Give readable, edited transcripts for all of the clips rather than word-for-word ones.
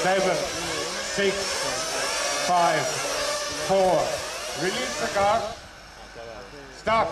7, 6, 5, 4. Release the car. Stop.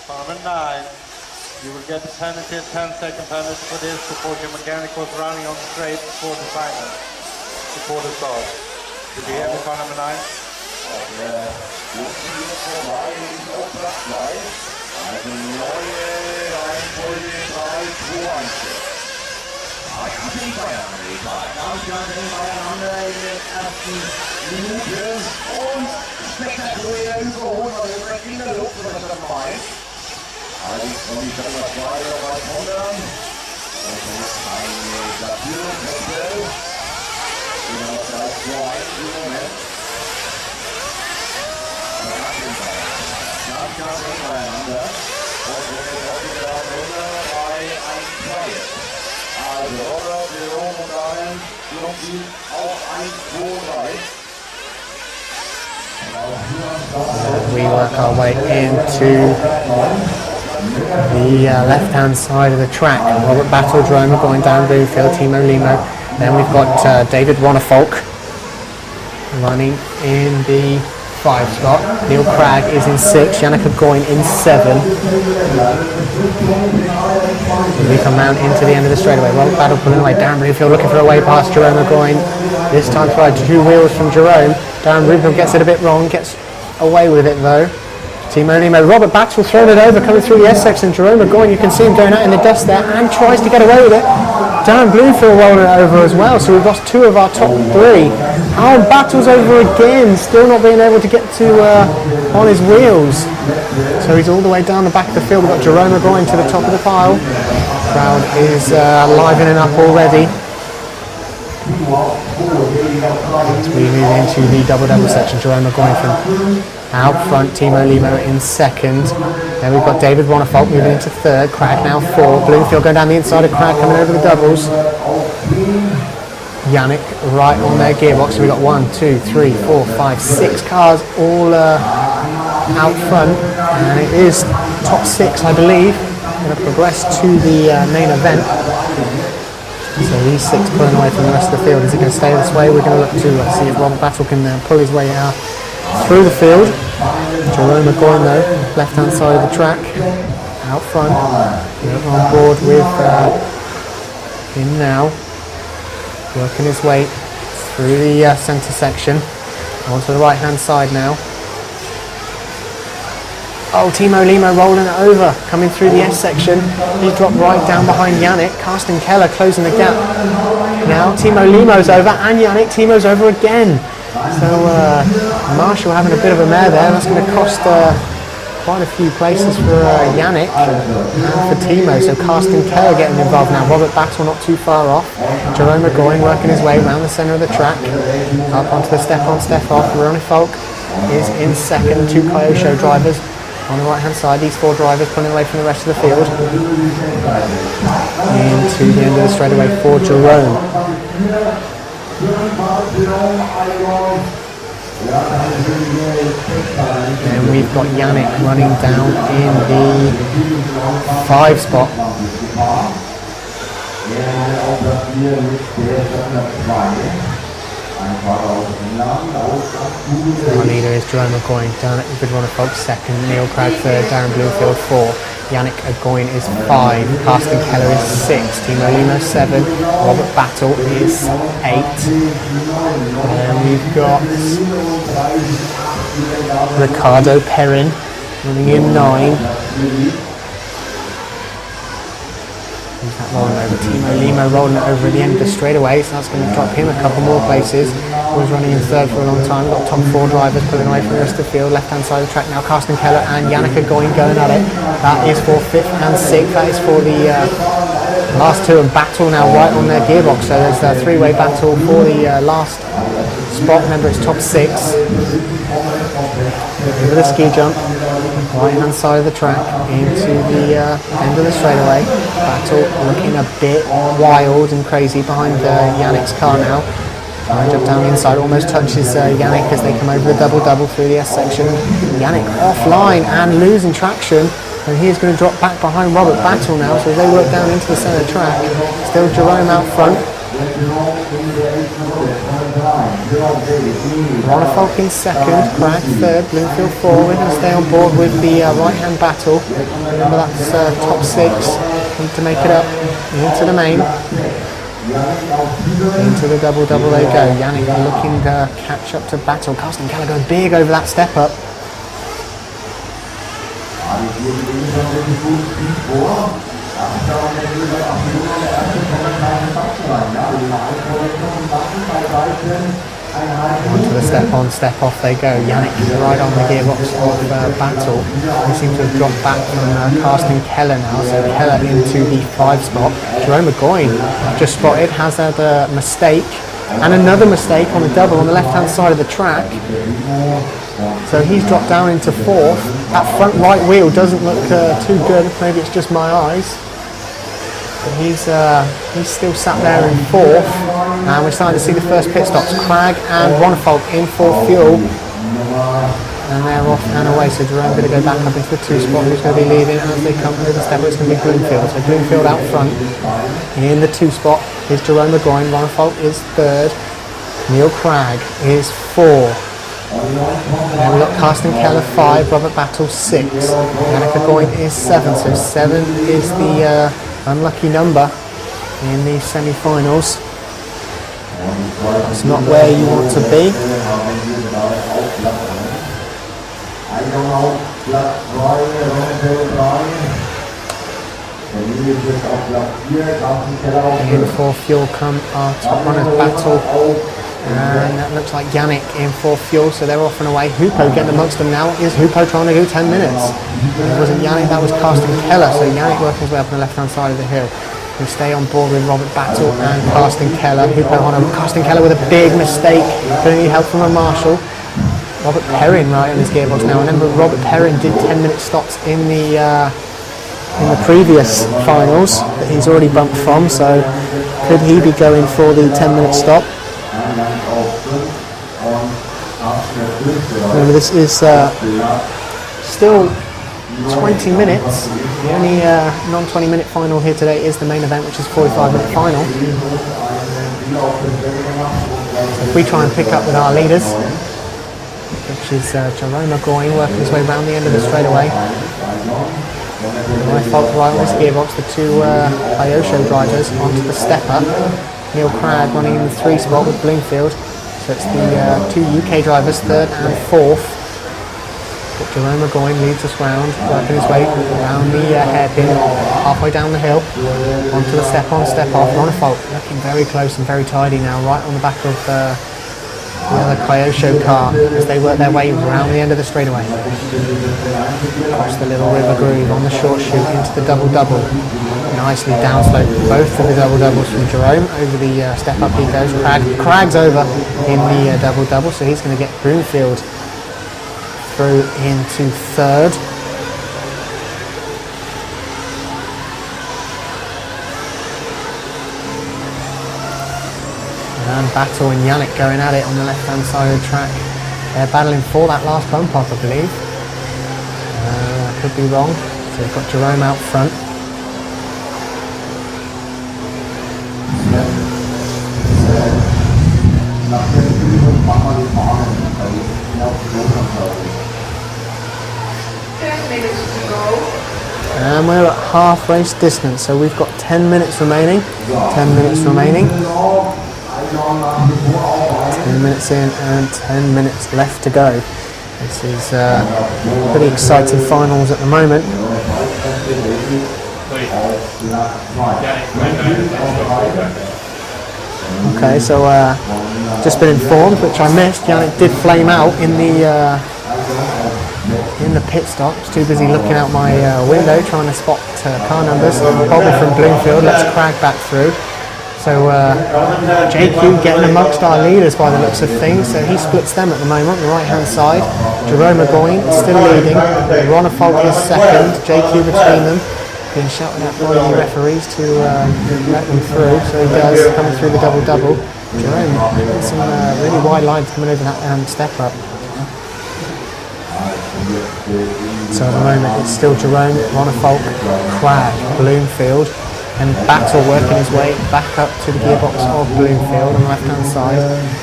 Common 9. You will get a penalty, 10-second penalty for this because your mechanic was running on the straight before the final, before the start. Did you hear me, car number 9? We work our way into the left-hand side of the track. Robert Battle, Jerome going down Bloomfield, Timo Limo. Then we've got David Wannefolk running in the 5 spot. Neil Cragg is in 6, Yannicka Goyne in 7. We come round into the end of the straightaway. Robert Battle pulling away, Darren Bloomfield looking for a way past Jerome Goyne. This time tried 2 wheels from Jerome. Darren Bloomfield gets it a bit wrong, gets away with it though. Timo Limo, Robert Battle throwing it over, coming through the S section. Jerome Goyne, you can see him going out in the dust there and tries to get away with it. Darren Bloomfield rolling it over as well, so we've lost 2 of our top 3. Aaron Battle's over again, still not being able to get to on his wheels. So he's all the way down the back of the field. We've got Jerome Goyne to the top of the pile. Crowd is livening up already. As we move into the double section, Jerome Goyne from out front, Timo Limo in 2nd. Then we've got David Wannefolk moving into 3rd, Cragg now 4. Bloomfield going down the inside of Cragg, coming over the doubles. Yannick right on their gearbox. So we've got 1, 2, 3, 4, 5, 6 cars all out front. And it is top 6, I believe. Going to progress to the main event. So these 6 pulling away from the rest of the field. Is it going to stay this way? We're going to look to see if Robert Battle can pull his way out through the field. Jerome Goyne though, left-hand side of the track, out front. We're on board with him now, working his way through the centre section, onto the right-hand side now. Oh, Timo Limo rolling it over, coming through the S section. He's dropped right down behind Yannick. Karsten Keller closing the gap. Now Timo Limo's over, and Yannick, Timo's over again. So Marshall having a bit of a mare there. That's going to cost quite a few places for Yannick and for Timo. So Karsten Keller getting involved now. Robert Battle not too far off. Jerome Goyne working his way around the centre of the track. Up onto the step on, step off. Ronnie is in 2nd. 2 Kyosho drivers on the right hand side. These 4 drivers pulling away from the rest of the field. Into the end of the straightaway for Jerome. And we've got Yannick running down in the 5 spot. Our leader is Jerome Agoin, David Ronald second, Neil Cragg third, Darren Bloomfield 4, Yannick Agoin is 5, Carsten Keller is 6, Timo Limo 7, Robert Battle is 8, and we've got Ricardo Perrin running in 9. Who's that rolling over? Timo Limo rolling it over at the end of the straightaway, so that's going to drop him a couple more places. Was running in third for a long time. We've got top 4 drivers pulling away from the rest of the field. Left hand side of the track now, Carsten Keller and Yannick Agoin going at it. That is for 5th and 6th. That is for the last 2, and battle now right on their gearbox. So there's a 3-way battle for the last spot. Remember, it's top 6. With a ski jump, right hand side of the track into the end of the straightaway. Battle looking a bit wild and crazy behind Yannick's car now. Jump down the inside, almost touches Yannick as they come over the double through the S section. Yannick offline and losing traction, and he is going to drop back behind Robert Battle now. So as they work down into the centre track, still Jerome out front. Ronald in second, Cragg third, Bloomfield 4. We're going to stay on board with the right-hand battle. Remember, that's top 6. Need to make it up into the main. Into the double they go. Yannick looking to catch up to battle. Carsten Keller going big over that step up. Onto the step on, step off they go. Yannick right on the gearbox of battle. They seem to have dropped back from Carsten Keller now, so Keller into the 5 spot. Jerome Agoin, just spotted, has had a mistake and another mistake on the double on the left hand side of the track. So he's dropped down into 4th. That front right wheel doesn't look too good. Maybe it's just my eyes. But he's still sat there in 4th, and we're starting to see the first pit stops. Cragg and Ronfolk in for fuel, and they're off and away. So Jerome going to go back up into the 2 spot. Who's going to be leading as they come over the step? It's going to be Bloomfield. So Bloomfield out front. In the 2 spot is Jerome Agoin. Ronfolk is 3rd. Neil Cragg is 4. And we've got Carsten Keller 5, Robert Battle 6, Yannick Agoin is 7, so 7 is the unlucky number in the semi-finals. It's not where you want to be. In for fuel come our top runners battle. And that looks like Yannick in for fuel, so they're off and away. Hupo getting amongst them now. Is Hupo trying to do 10 minutes? It wasn't Yannick, that was Carsten Keller. So Yannick working his way up on the left hand side of the hill. We stay on board with Robert Battle and Carsten Keller. Hupo on Carsten Keller with a big mistake. Going to need help from a marshal. Robert Perrin right on his gearbox now. Remember, Robert Perrin did 10-minute stops in the previous finals that he's already bumped from. So could he be going for the 10-minute stop? Remember, this is still 20 minutes. The only non-20 minute final here today is the main event, which is 45-minute final. So if we try and pick up with our leaders, which is Jerome Agoin working his way around the end of the straightaway. My fault right on this gearbox, the 2 Kyosho drivers onto the step up. Neil Cragg running in the 3 spot with Bloomfield. So it's the 2 UK drivers, 3rd and 4th. But Jerome Agoin leads us round, working his way around the hairpin, halfway down the hill, onto the step on, step off. Ronfolk looking very close and very tidy now, right on the back of the other Kyosho car as they work their way around the end of the straightaway. Across the little river groove on the short chute into the double. Nicely downslope both of the double-doubles from Jerome. Over the step-up he goes. Cragg's over in the double-double, so he's going to get Bloomfield through into 3rd. And Battle and Yannick going at it on the left-hand side of the track. They're battling for that last bump up, I believe. I could be wrong. So we've got Jerome out front. And we're at half race distance, so we've got 10 minutes remaining. 10 minutes remaining. 10 minutes in and 10 minutes left to go. This is pretty exciting finals at the moment. Okay, so just been informed, which I missed. Yannick did flame out in the pit stop. I was too busy looking out my window trying to spot car numbers. Bobby from Bloomfield lets Crag back through. So JQ getting amongst our leaders by the looks of things. So he splits them at the moment on the right hand side. Jerome McGoyne still leading. Ronifold is second. JQ between them. Being shouted at by the referees to let them through. So he does, coming through the double-double. Jerome getting some really wide lines coming over that step up. So at the moment it's still Jerome, Ronifold, Crag, Bloomfield, and Battle working his way back up to the gearbox of Bloomfield on the left hand side.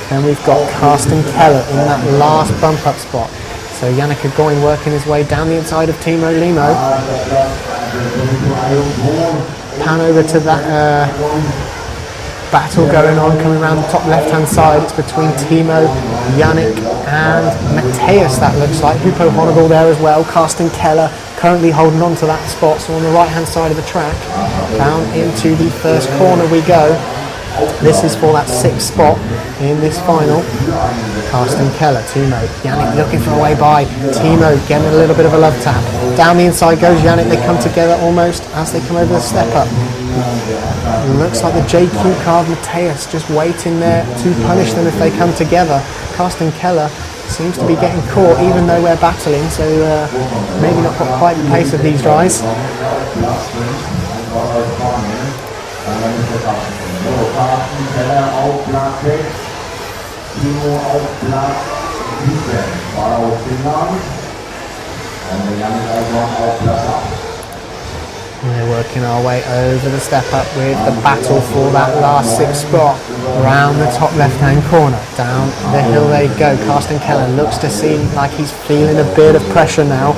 Then we've got Karsten Keller in that last bump up spot. So Yannick Agoin working his way down the inside of Timo Limo. Pan over to that battle going on, coming around the top left hand side. It's between Timo, Yannick and Mateus, that looks like. Hupo Honigel there as well. Karsten Keller currently holding on to that spot. So on the right hand side of the track, down into the first corner we go. This is for that 6th spot in this final. Karsten Keller, Timo, Yannick looking for a way by. Timo getting a little bit of a love tap. Down the inside goes Yannick. They come together almost as they come over the step up. It looks like the JQ car of Mateus just waiting there to punish them if they come together. Karsten Keller seems to be getting caught even though we're battling, so maybe not got quite the pace of these guys. We're working our way over the step up with the battle for that last 6th spot. Around the top left hand corner, down the hill they go. Karsten Keller looks to seem like he's feeling a bit of pressure now.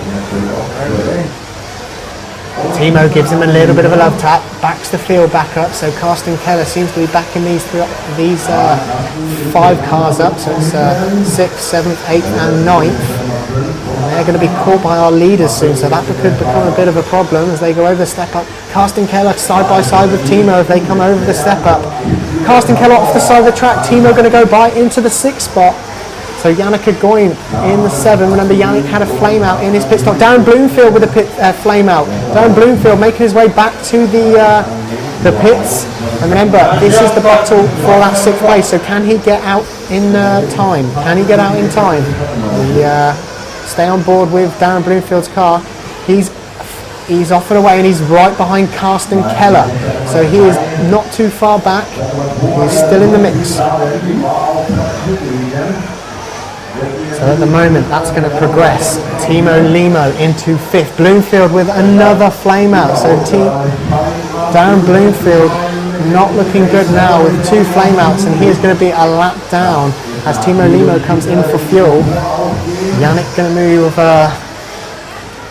Timo gives him a little bit of a love tap, backs the field back up, so Karsten Keller seems to be backing these 5 cars up, so it's 6th, 7th, 8th and 9th. And they're going to be caught by our leaders soon, so that could become a bit of a problem as they go over the step up. Karsten Keller side by side with Timo if they come over the step up. Karsten Keller off the side of the track, Timo going to go by into the 6th spot. So Yannick Agoin in the 7. Remember, Yannick had a flame out in his pit stop. Darren Bloomfield with a flame out. Darren Bloomfield making his way back to the pits. And remember, this is the battle for that 6th place. So can he get out in time? Can he get out in time? We stay on board with Darren Bloomfield's car. He's off and away, and he's right behind Karsten Keller. So he is not too far back. He's still in the mix. So at the moment, that's going to progress Timo Limo into 5th. Bloomfield with another flame out. So Darren Bloomfield not looking good now with 2 flame outs, and he is going to be a lap down as Timo Limo comes in for fuel. Yannick going to move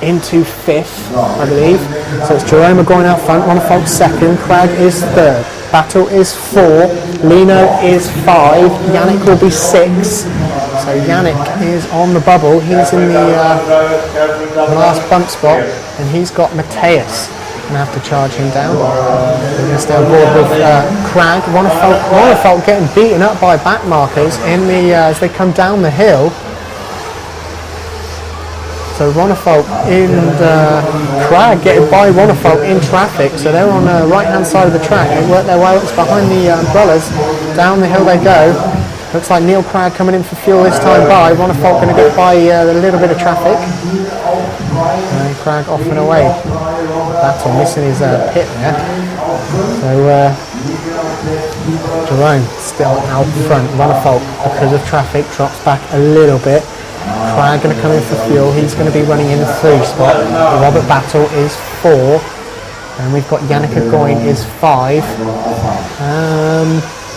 into 5th, I believe. So it's Jerome going out front, Ronifold 2nd, Crag is 3rd. Battle is 4, Lino is 5, Yannick will be 6. So Yannick is on the bubble, he's in the last bump spot, and he's got Mateus. Going to have to charge him down. We're going to stay on board with Crag. Ronifold getting beaten up by back markers in the as they come down the hill. So Ronifold and Crag getting by Ronifold in traffic. So they're on the right hand side of the track. They work their way up behind the umbrellas. Down the hill they go. Looks like Neil Crag coming in for fuel this time by. Ronifold going to get by a little bit of traffic. And Crag off and away. Battle missing his pit there. So Jerome still out front. Ronifold, because of traffic, drops back a little bit. Crag going to come in for fuel. He's going to be running in the 3 spot. Robert Battle is 4. And we've got Yannick Agoin is 5.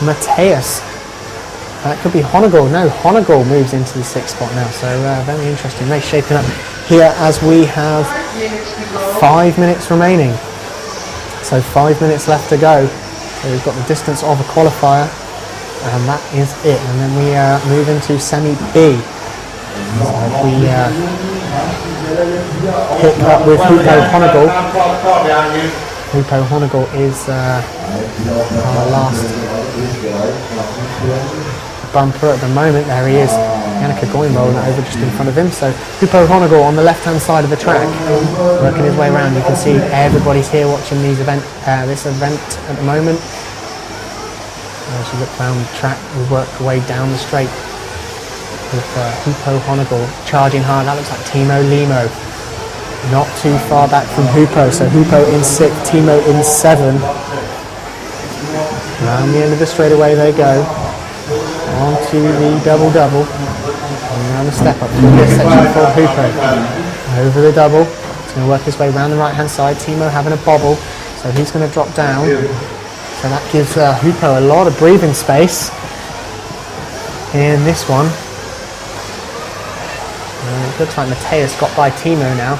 Mateus. That could be Honigel. No, Honigel moves into the 6th spot now. So very interesting. They're shaping up here as we have 5 minutes remaining. So 5 minutes left to go. So we've got the distance of a qualifier, and that is it. And then we move into semi B. So if we pick up with Hupo Honegal. Hupo Honegal is our last bumper at the moment. There he is. Yannick Goyne rolling over just in front of him. So Hupo Honegal on the left-hand side of the track, working his way around. You can see everybody's here watching this event at the moment. As you look around the track, we work our way down the straight with Hupo Honegal charging hard. That looks like Timo Limo. Not too far back from Hupo. So Hupo in 6th, Timo in 7. Around the end of the straightaway they go. Onto the double-double. And around the step up through this section for Hupo. Over the double. He's going to work his way around the right-hand side. Timo having a bobble. So he's going to drop down. So that gives Hupo a lot of breathing space in this one. It looks like Mateus got by Timo now.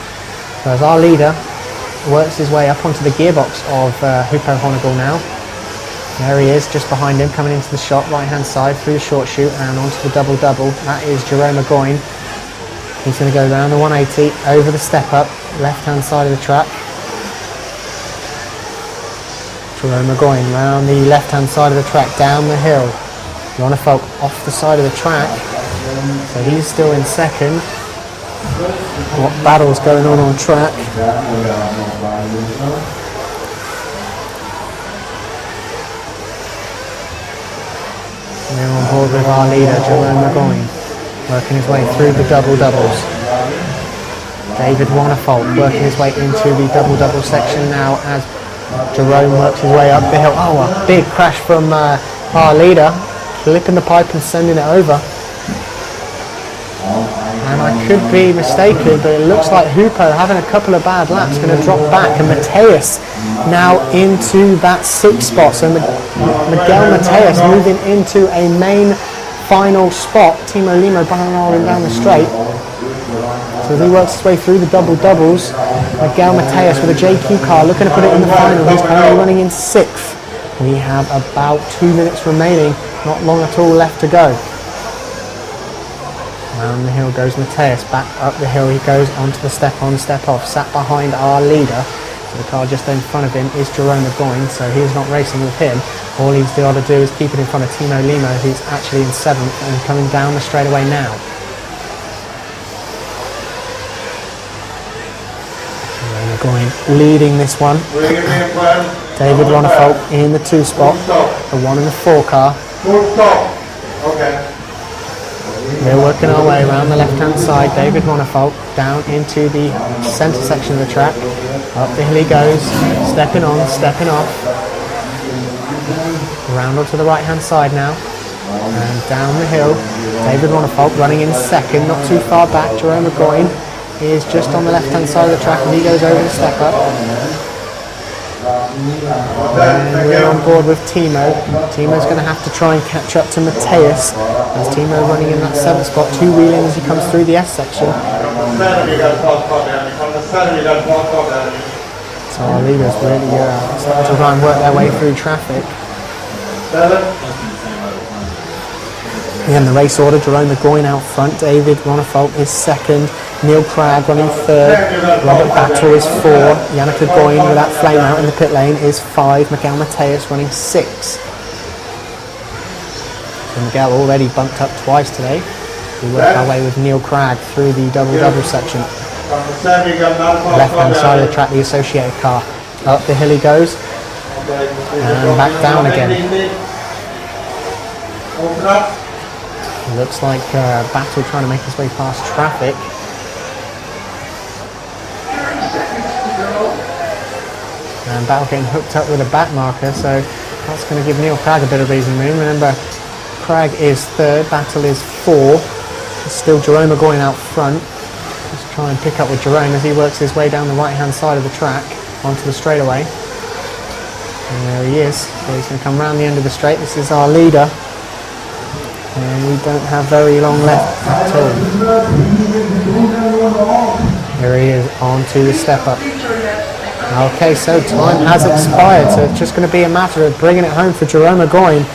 So as our leader works his way up onto the gearbox of Hupo Honegal now. There he is, just behind him, coming into the shot, right-hand side, through the short chute and onto the double-double. That is Jerome Goyne. He's going to go down the 180, over the step-up, left-hand side of the track. Jerome Goyne round the left-hand side of the track, down the hill. Ronnefolk off the side of the track, so he's still in 2nd. What battle's going on track? We're on board with our leader, Jerome Goyne, working his way through the double-doubles. David Ronnefolk working his way into the double-double section now as Jerome works his way up the hill. Oh, a big crash from our leader, flipping the pipe and sending it over. And I could be mistaken, but it looks like Hupo having a couple of bad laps, going to drop back, and Mateus now into that 6th spot. So Miguel Mateus moving into a main final spot. Timo Limo barreling down the straight. So as he works his way through the double-doubles, Miguel Mateus with a JQ car looking to put it in the final. He's currently running in 6th. We have about 2 minutes remaining, not long at all left to go. Down the hill goes Mateus, back up the hill he goes onto the step-on, step-off, sat behind our leader. So the car just in front of him is Jerome Goyne, so he's not racing with him. All he's got to do is keep it in front of Timo Limo, who's actually in 7th and coming down the straightaway now. Jerome Goyne leading this one. David Ronnefolk in the 2 spot, the 1 and the 4 car. We're working our way around the left-hand side. David Ronnefolk down into the centre section of the track. Up the hill he goes, stepping on, stepping off. Around onto the right-hand side now. And down the hill, David Ronnefolk running in 2nd, not too far back. Jerome Goyne is just on the left-hand side of the track and he goes over the step-up. And we're on board with Timo. Timo's going to have to try and catch up to Mateus as Timo running in that 7th spot, 2-wheeling as he comes through the S section. So our leaders really starting to try and work their way through traffic. Again, the race order, Jerome Goyne out front, David Ronnefolk is 2nd, Neil Cragg running 3rd, Robert Battle is 4, Yannick Goyne with that flame out in the pit lane is 5, Miguel Mateus running 6. So Miguel already bumped up twice today. We work our way with Neil Cragg through the double-double section. Left-hand side of the track, the associated car. Up the hill he goes, and back down again. It looks like Battle trying to make his way past traffic. And Battle getting hooked up with a back marker, so that's going to give Neil Cragg a bit of breathing room. Remember, Cragg is 3rd, Battle is 4. There's still Jerome Goyne out front. Let's try and pick up with Jerome as he works his way down the right-hand side of the track onto the straightaway. And there he is. So he's going to come round the end of the straight. This is our leader. And we don't have very long left at all. Here he is on to the step up. Okay, so time has expired, so it's just going to be a matter of bringing it home for Jerome Agoin,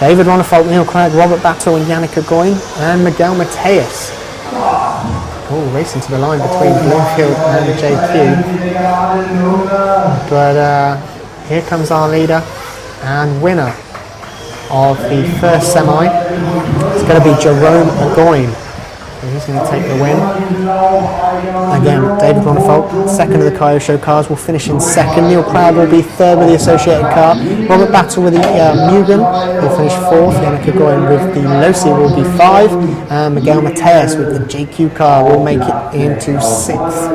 David Ronnefold, Neil Craig, Robert Battle and Yannick Agoin, and Miguel Mateus. Oh, racing to the line between Bloomfield and JQ. But here comes our leader and winner of the first semi. It's going to be Jerome Agoin. So he's going to take the win. Again, David Ronnefold, second of the Kayo Show cars, will finish in second. Neil Craig will be third with the associated car. Robert Battle with the Mugen will finish fourth. Yannick Agoin with the Losi will be 5. And Miguel Mateus with the JQ car will make it into 6th.